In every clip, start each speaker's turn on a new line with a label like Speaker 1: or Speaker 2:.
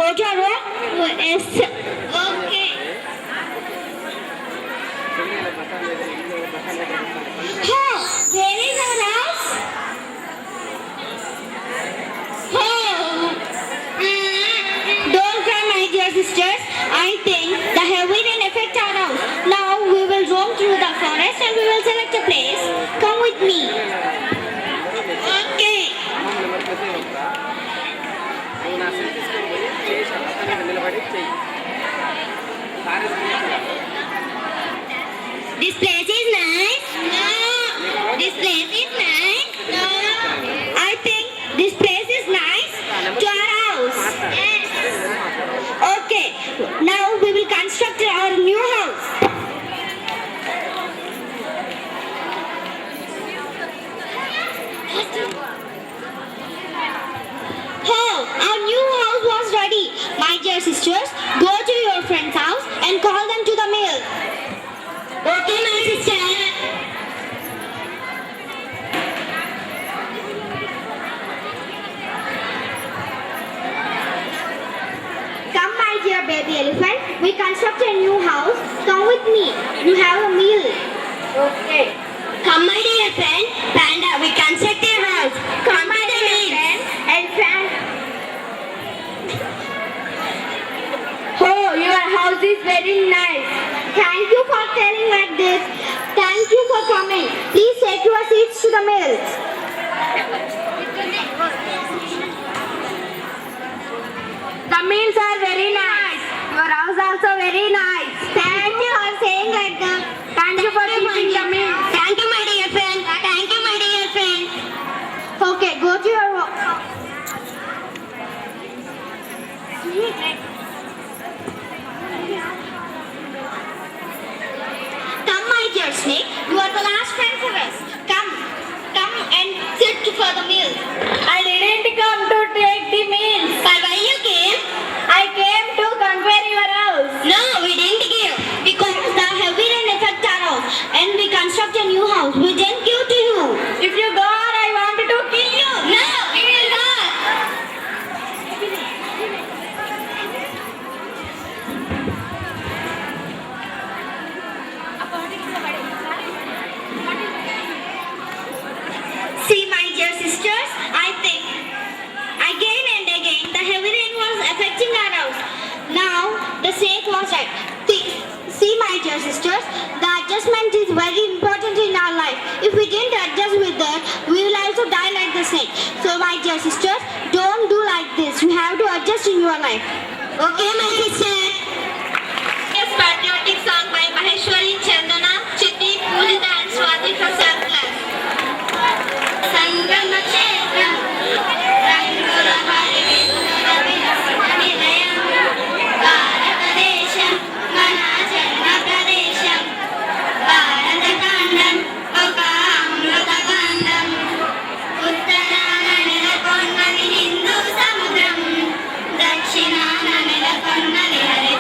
Speaker 1: go to our room? Yes. Okay. Oh, where is our house? Don't cry, my dear sisters. I think the heavy rain affect our house. Now we will roam through the forest and we will select a place. Come with me. Okay. This place is nice. No. This place is nice. No. I think this place is nice to our house. Yes. Okay. Now we will construct our new house. Oh, our new house was ready. My dear sisters, go to your friend's house and call them to the mill. Okay, my sister. Come, my dear baby elephant. We construct a new house. Come with me. You have a meal. Okay. Come, my dear friend. Panda, we construct a house. Come, my dear friend. Elephant. Oh, your house is very nice. Thank you for telling like this. Thank you for coming. Please take your seats to the mill. The mills are very nice. Your house also very nice. Thank you for saying like that. Thank you for keeping the mill. Thank you, my dear friend. Thank you, my dear friend. Okay, go to your work. Come, my dear snake. You are the last friend for us. Come and sit for the meal.
Speaker 2: I didn't come to take the meals.
Speaker 1: But why you came?
Speaker 2: I came to conquer your house.
Speaker 1: No, we didn't give. Because the heavy rain affect our house and we construct a new house. We didn't give to you.
Speaker 2: If you go on, I wanted to kill you.
Speaker 1: No, we will not. See, my dear sisters, I think again and again the heavy rain was affecting our house. Now the snake was right. See, my dear sisters, the adjustment is very important in our life. If we didn't adjust with that, we will also die like the snake. So, my dear sisters, don't do like this. You have to adjust in your life. Okay, my sister?
Speaker 2: Yes, patriotic song by Maheshwari, Chandana, Chitti, Pujita and Swati from 7th class.
Speaker 1: సంగమ క్షేత్రం రంగుల హరివిల్లుల విహరణ నిలయం భారతదేశం మన జన్మ ప్రదేశం భారతఖండం ఒక అమృత ఖండం ఉత్తరాన నెలకొన్నది హిందూ సముద్రం దక్షిణాన నెలకొన్నది హరి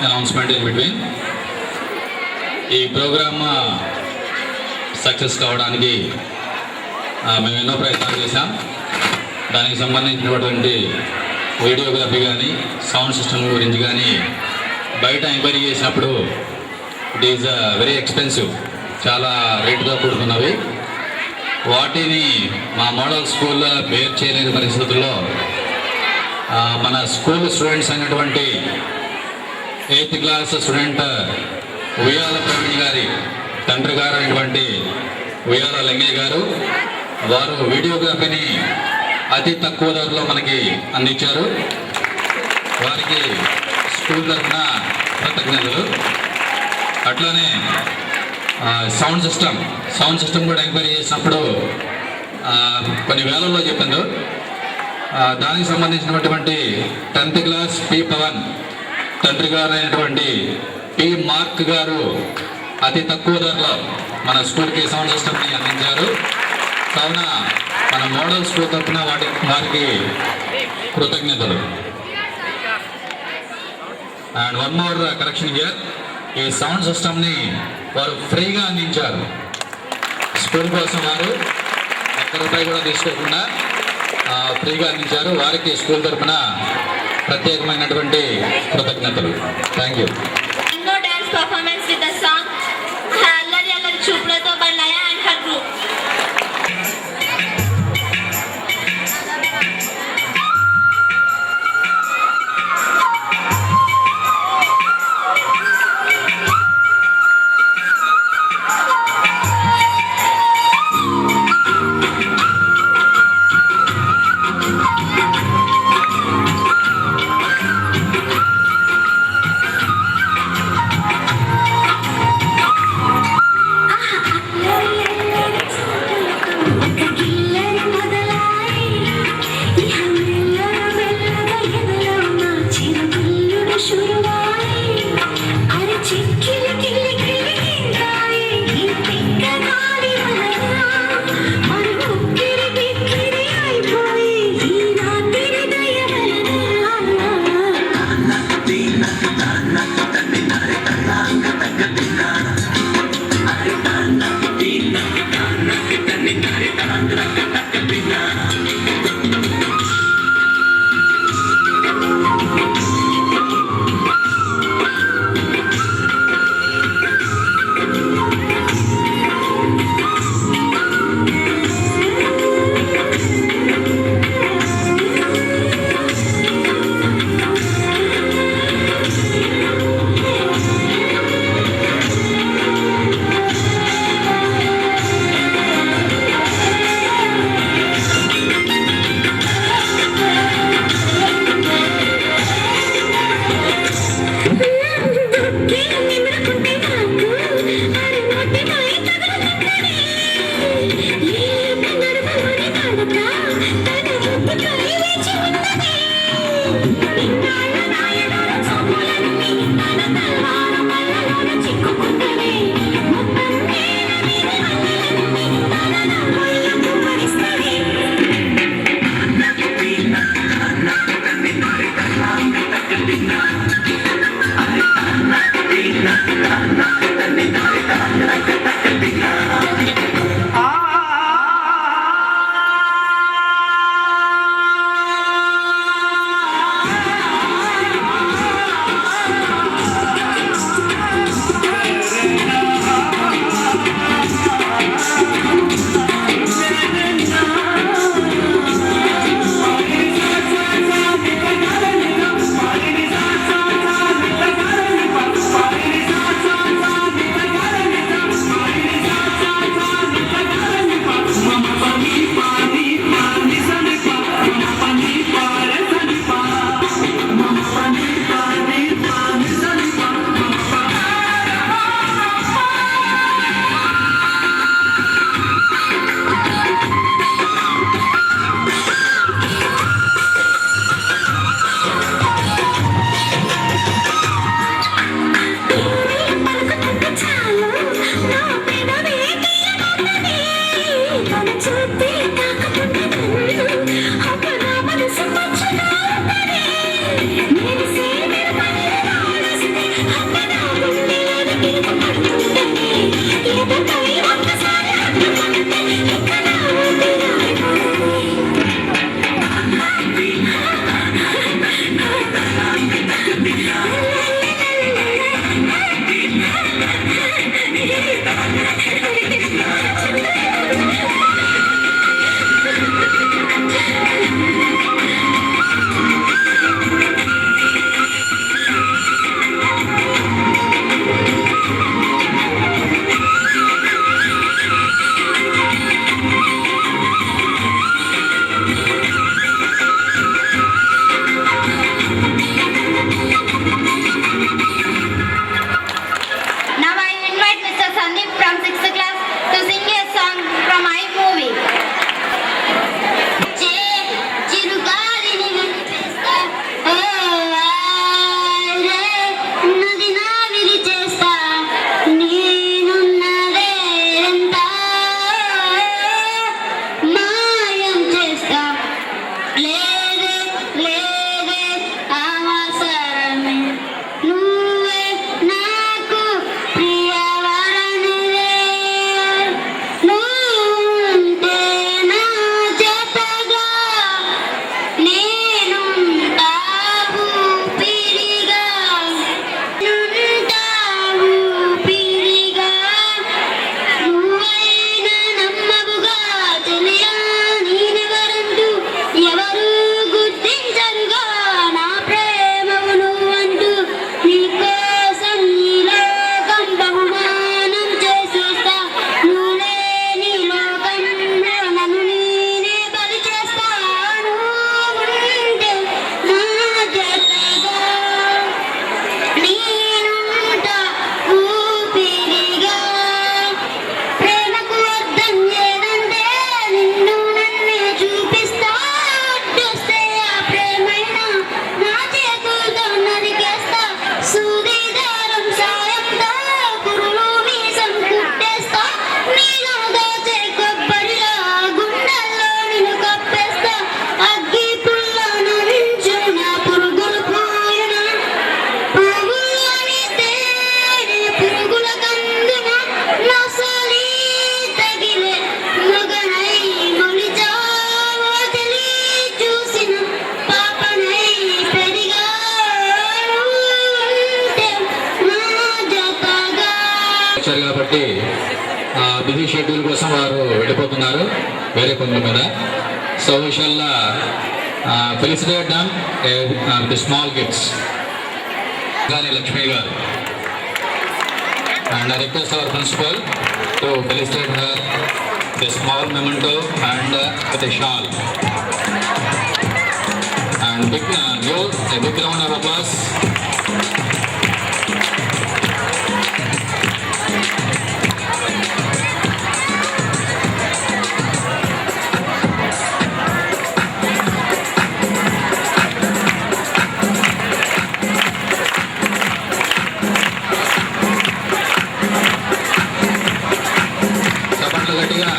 Speaker 3: అనౌన్స్మెంట్ ఇన్ బిట్వీన్. ఈ ప్రోగ్రామ్ సక్సెస్ కావడానికి మేము ఎన్నో ప్రయత్నాలు చేశాం. దానికి సంబంధించినటువంటి వీడియోగ్రఫీ కానీ సౌండ్ సిస్టమ్ గురించి కానీ బయట ఎంక్వైరీ చేసినప్పుడు ఇట్ ఈజ్ వెరీ ఎక్స్పెన్సివ్, చాలా రేటుతో కూడుకున్నవి. వాటిని మా మోడల్ స్కూల్లో బేర్ చేయలేని పరిస్థితుల్లో మన స్కూల్ స్టూడెంట్స్ అయినటువంటి 8th క్లాస్ స్టూడెంట్ ఉయ్యాల ప్రవీణ్ గారి తండ్రి గారు అయినటువంటి ఉయ్యాల లింగయ్య గారు, వారు వీడియోగ్రఫీని అతి తక్కువ ధరలో మనకి అందించారు. వారికి స్కూల్ తరఫున కృతజ్ఞతలు. అట్లానే సౌండ్ సిస్టమ్ కూడా ఎంక్వైరీ చేసినప్పుడు కొన్ని వేలల్లో చెప్పింది. దానికి సంబంధించినటువంటి 10th క్లాస్ పి పవన్ తండ్రి గారు అయినటువంటి పి మార్క్ గారు అతి తక్కువ ధరలో మన స్కూల్కి సౌండ్ సిస్టమ్ని అందించారు. కావున మన మోడల్ స్కూల్ తరఫున వారికి కృతజ్ఞతలు. And one more correction here, ఈ సౌండ్ సిస్టమ్ని వారు ఫ్రీగా అందించారు. స్కూల్ కోసం వారు ₹1 కూడా తీసుకోకుండా ఫ్రీగా అందించారు. వారికి స్కూల్ తరఫున ప్రత్యేకమైనటువంటి కృతజ్ఞతలు. Thank you.
Speaker 2: No dance performance with the song Hallari Allari Chupulato by Laya and her group.
Speaker 3: కాబట్టి బిజీ షెడ్యూల్ కోసం వారు వెళ్ళిపోతున్నారు వేరే పనుల మీద. So we shall felicitate them with small gifts. గాని లక్ష్మి గారు and I request our principal to felicitate her with a small memento and with a shawl. And give a big round of applause. గట్టిగా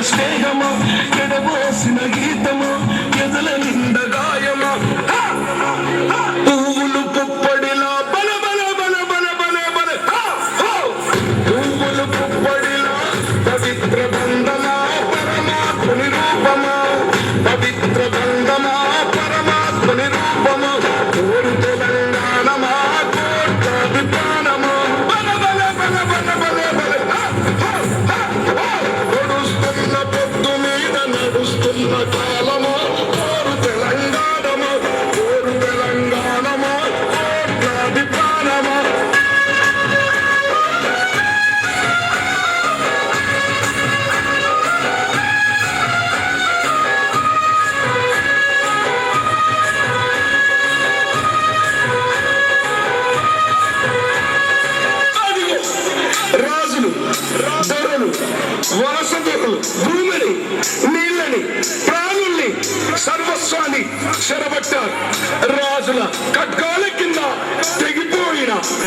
Speaker 4: స్నేహమా ఎడబోసిన గీతమా ఎదల నిండ